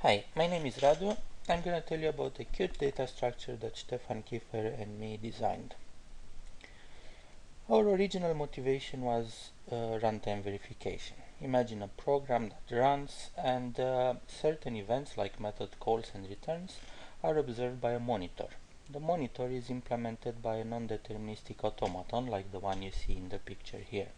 Hi, my name is Radu. I'm going to tell you about a cute data structure that Stefan Kiefer and me designed. Our original motivation was runtime verification. Imagine a program that runs and certain events like method calls and returns are observed by a monitor. The monitor is implemented by a non-deterministic automaton like the one you see in the picture here.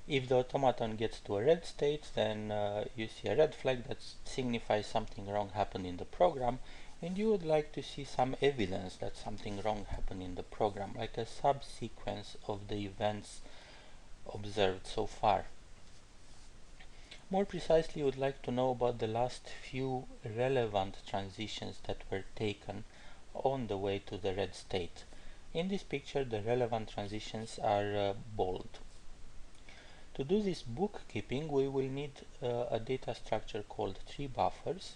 If the automaton gets to a red state, then you see a red flag that signifies something wrong happened in the program, and you would like to see some evidence that something wrong happened in the program, like a subsequence of the events observed so far. More precisely, you would like to know about the last few relevant transitions that were taken on the way to the red state. In this picture, the relevant transitions are bold. To do this bookkeeping, we will need a data structure called tree buffers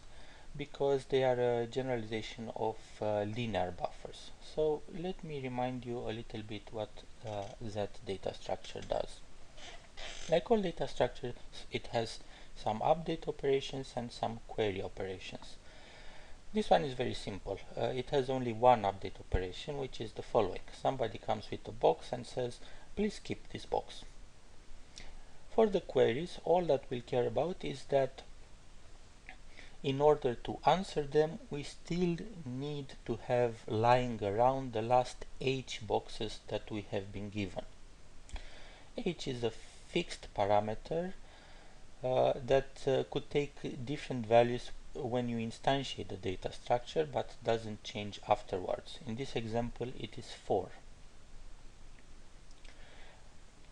because they are a generalization of linear buffers. So let me remind you a little bit what that data structure does. Like all data structures, it has some update operations and some query operations. This one is very simple. It has only one update operation, which is the following. Somebody comes with a box and says, please keep this box. For the queries, all that we'll care about is that in order to answer them, we still need to have lying around the last H boxes that we have been given. H is a fixed parameter that could take different values when you instantiate the data structure, but doesn't change afterwards. In this example, it is 4.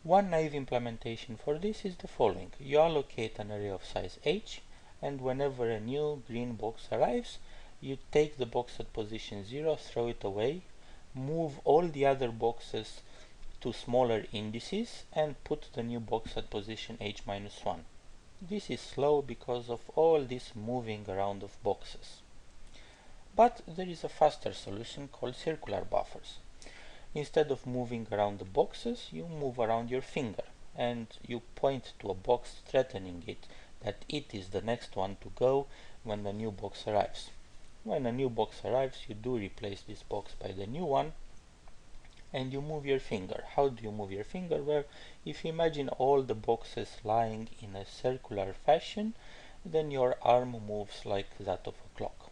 One naive implementation for this is the following. You allocate an array of size h, and whenever a new green box arrives, you take the box at position 0, throw it away, move all the other boxes to smaller indices, and put the new box at position h-1. This is slow because of all this moving around of boxes. But there is a faster solution called circular buffers. Instead of moving around the boxes, you move around your finger and you point to a box threatening it that it is the next one to go when the new box arrives. When a new box arrives, you do replace this box by the new one and you move your finger. How do you move your finger? Well, if you imagine all the boxes lying in a circular fashion, then your arm moves like that of a clock.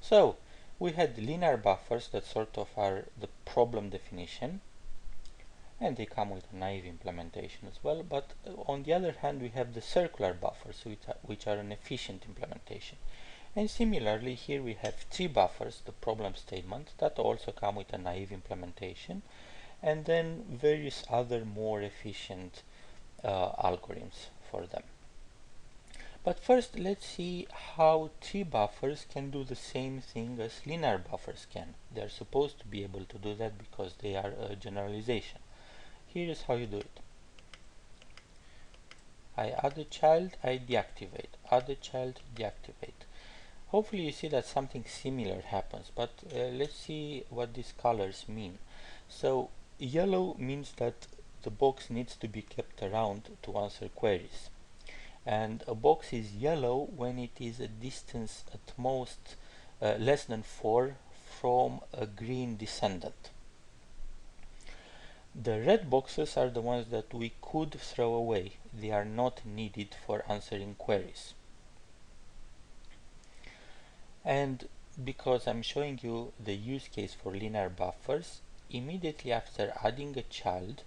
So, we had linear buffers that sort of are the problem definition, and they come with a naive implementation as well, but on the other hand we have the circular buffers which are an efficient implementation. And similarly here we have tree buffers, the problem statement, that also come with a naive implementation, and then various other more efficient algorithms for them. But first, let's see how tree buffers can do the same thing as linear buffers can. They are supposed to be able to do that because they are a generalization. Here is how you do it. I add a child, I deactivate. Add a child, deactivate. Hopefully you see that something similar happens, but let's see what these colors mean. So yellow means that the box needs to be kept around to answer queries. And a box is yellow when it is a distance at most less than 4 from a green descendant. The red boxes are the ones that we could throw away. They are not needed for answering queries. And because I'm showing you the use case for linear buffers, immediately after adding a child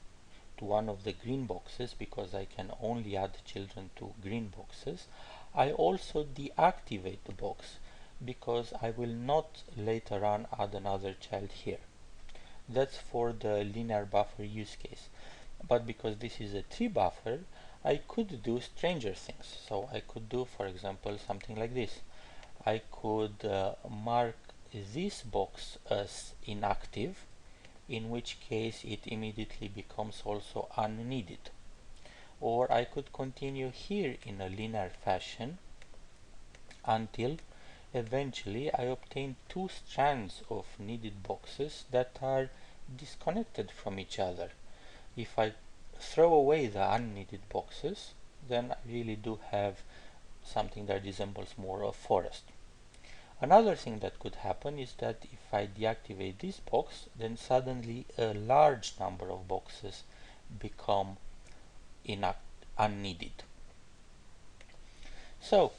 to one of the green boxes, because I can only add children to green boxes, I also deactivate the box because I will not later on add another child here. That's for the linear buffer use case. But because this is a tree buffer, I could do stranger things. So I could do, for example, something like this. I could mark this box as inactive, in which case it immediately becomes also unneeded. Or I could continue here in a linear fashion until eventually I obtain two strands of needed boxes that are disconnected from each other. If I throw away the unneeded boxes, then I really do have something that resembles more a forest. Another thing that could happen is that if I deactivate this box, then suddenly a large number of boxes become unneeded. So,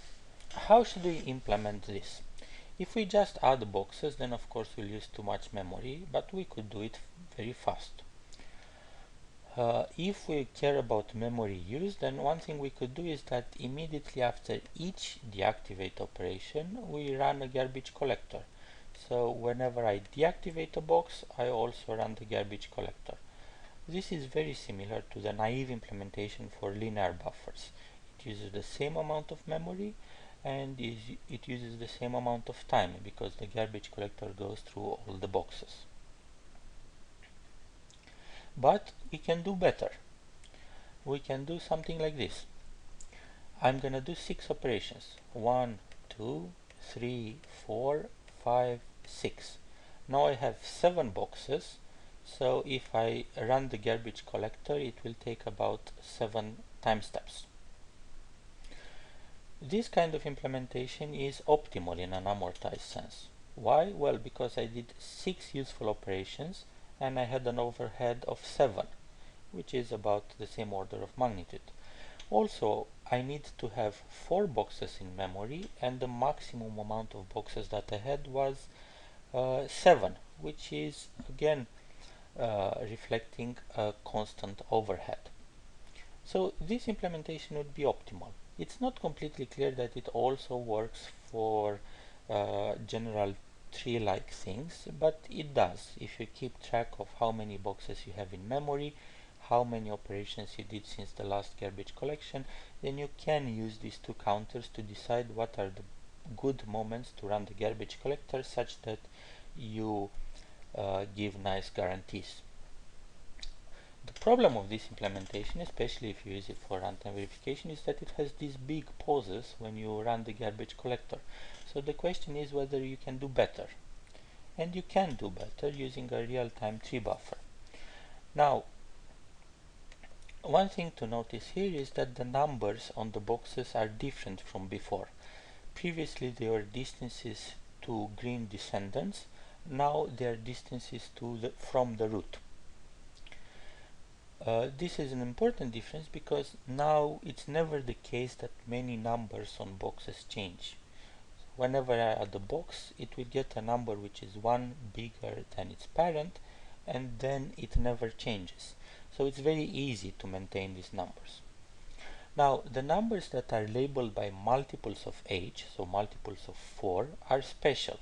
how should we implement this? If we just add boxes, then of course we'll use too much memory, but we could do it very fast. If we care about memory use, then one thing we could do is that immediately after each deactivate operation, we run a garbage collector. So whenever I deactivate a box, I also run the garbage collector. This is very similar to the naive implementation for linear buffers. It uses the same amount of memory and it uses the same amount of time because the garbage collector goes through all the boxes. But we can do better. We can do something like this. I'm gonna do 6 operations. 1, 2, 3, 4, 5, 6. Now I have 7 boxes, so if I run the garbage collector, it will take about 7 time steps. This kind of implementation is optimal in an amortized sense. Why? Well, because I did 6 useful operations and I had an overhead of 7, which is about the same order of magnitude. Also, I need to have 4 boxes in memory and the maximum amount of boxes that I had was 7, which is again reflecting a constant overhead. So this implementation would be optimal. It's not completely clear that it also works for general tree-like things, but it does. If you keep track of how many boxes you have in memory, how many operations you did since the last garbage collection, then you can use these two counters to decide what are the good moments to run the garbage collector such that you give nice guarantees. The problem of this implementation, especially if you use it for runtime verification, is that it has these big pauses when you run the garbage collector. So the question is whether you can do better. And you can do better using a real-time tree buffer. Now, one thing to notice here is that the numbers on the boxes are different from before. Previously they were distances to green descendants, now they are distances from the root. This is an important difference because now it's never the case that many numbers on boxes change. Whenever I add a box, it will get a number which is 1 bigger than its parent, and then it never changes. So it's very easy to maintain these numbers. Now, the numbers that are labeled by multiples of h, so multiples of 4, are special.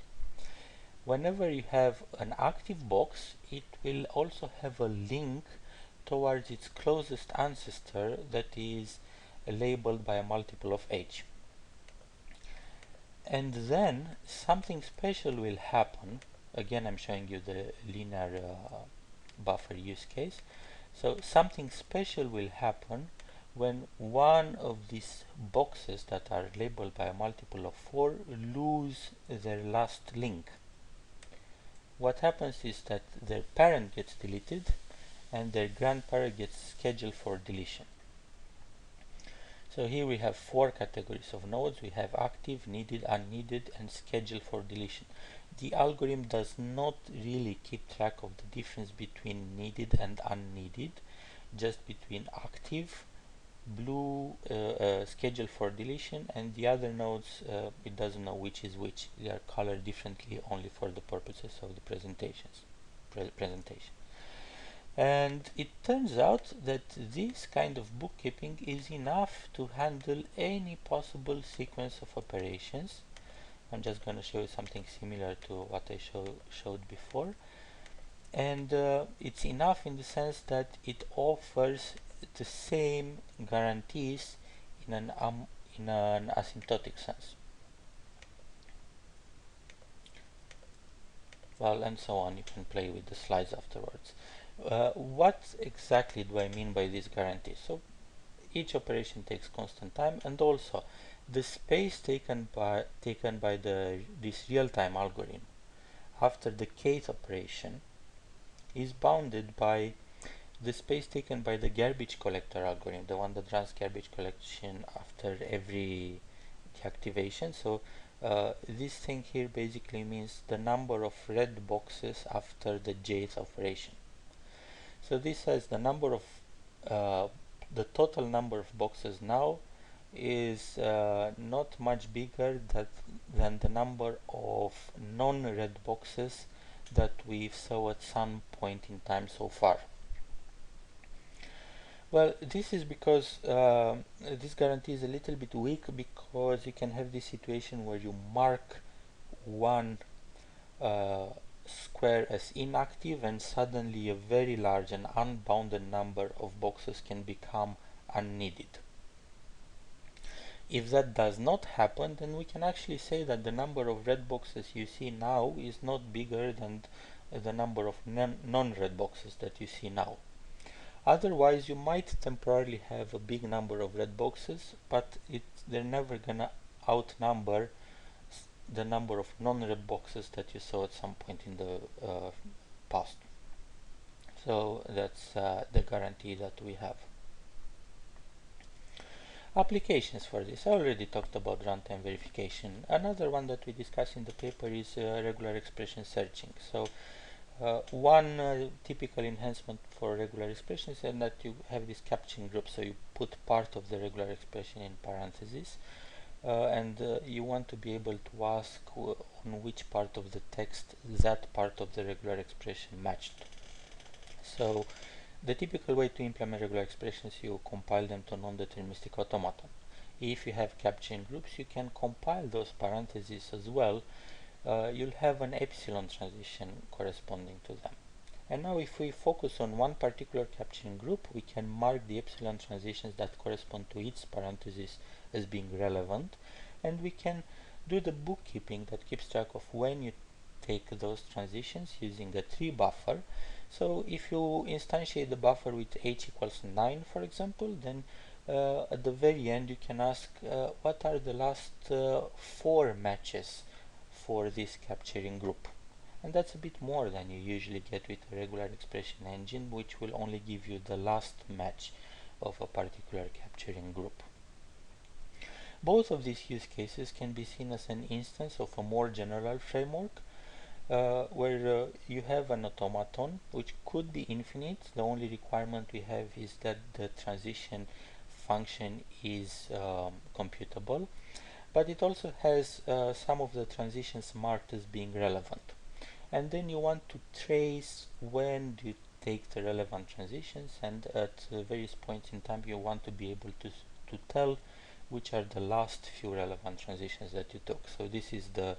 Whenever you have an active box, it will also have a link towards its closest ancestor that is labeled by a multiple of h. And then something special will happen. Again, I'm showing you the linear buffer use case. So something special will happen when one of these boxes that are labeled by a multiple of 4 lose their last link. What happens is that their parent gets deleted and their grandparent gets scheduled for deletion. So here we have 4 categories of nodes. We have active, needed, unneeded, and scheduled for deletion. The algorithm does not really keep track of the difference between needed and unneeded, just between active, blue, scheduled for deletion, and the other nodes, it doesn't know which is which. They are colored differently only for the purposes of the presentation. And it turns out that this kind of bookkeeping is enough to handle any possible sequence of operations. I'm just going to show you something similar to what I showed before. And it's enough in the sense that it offers the same guarantees in an asymptotic sense. Well, and so on. You can play with the slides afterwards. What exactly do I mean by this guarantee? So each operation takes constant time, and also the space taken by this real-time algorithm after the kth operation is bounded by the space taken by the garbage collector algorithm, the one that runs garbage collection after every key activation. So this thing here basically means the number of red boxes after the jth operation. So this says the number of the total number of boxes now is not much bigger than the number of non-red boxes that we saw at some point in time so far. Well, this is because this guarantee is a little bit weak, because you can have this situation where you mark one square as inactive and suddenly a very large and unbounded number of boxes can become unneeded. If that does not happen, then we can actually say that the number of red boxes you see now is not bigger than the number of non-red boxes that you see now. Otherwise, you might temporarily have a big number of red boxes, but they're never gonna outnumber the number of non-red boxes that you saw at some point in the past. So that's the guarantee that we have. Applications for this. I already talked about runtime verification. Another one that we discuss in the paper is regular expression searching. So one typical enhancement for regular expressions is that you have this caption group, so you put part of the regular expression in parentheses, and you want to be able to ask on which part of the text that part of the regular expression matched. So the typical way to implement regular expressions, you compile them to non-deterministic automaton. If you have caption groups, you can compile those parentheses as well. You'll have an epsilon transition corresponding to them. And now if we focus on one particular caption group, we can mark the epsilon transitions that correspond to its parentheses as being relevant, and we can do the bookkeeping that keeps track of when you take those transitions using a tree buffer. So if you instantiate the buffer with h equals 9, for example, then at the very end you can ask what are the last 4 matches for this capturing group. And that's a bit more than you usually get with a regular expression engine, which will only give you the last match of a particular capturing group. Both of these use cases can be seen as an instance of a more general framework, where you have an automaton which could be infinite. The only requirement we have is that the transition function is computable, but it also has some of the transitions marked as being relevant. And then you want to trace when do you take the relevant transitions, and at various points in time you want to be able to tell which are the last few relevant transitions that you took. So this is the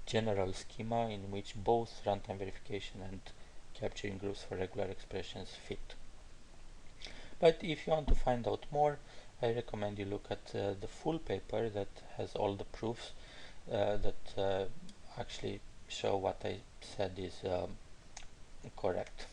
general schema in which both runtime verification and capturing groups for regular expressions fit. But if you want to find out more, I recommend you look at the full paper that has all the proofs that actually show what I said is correct.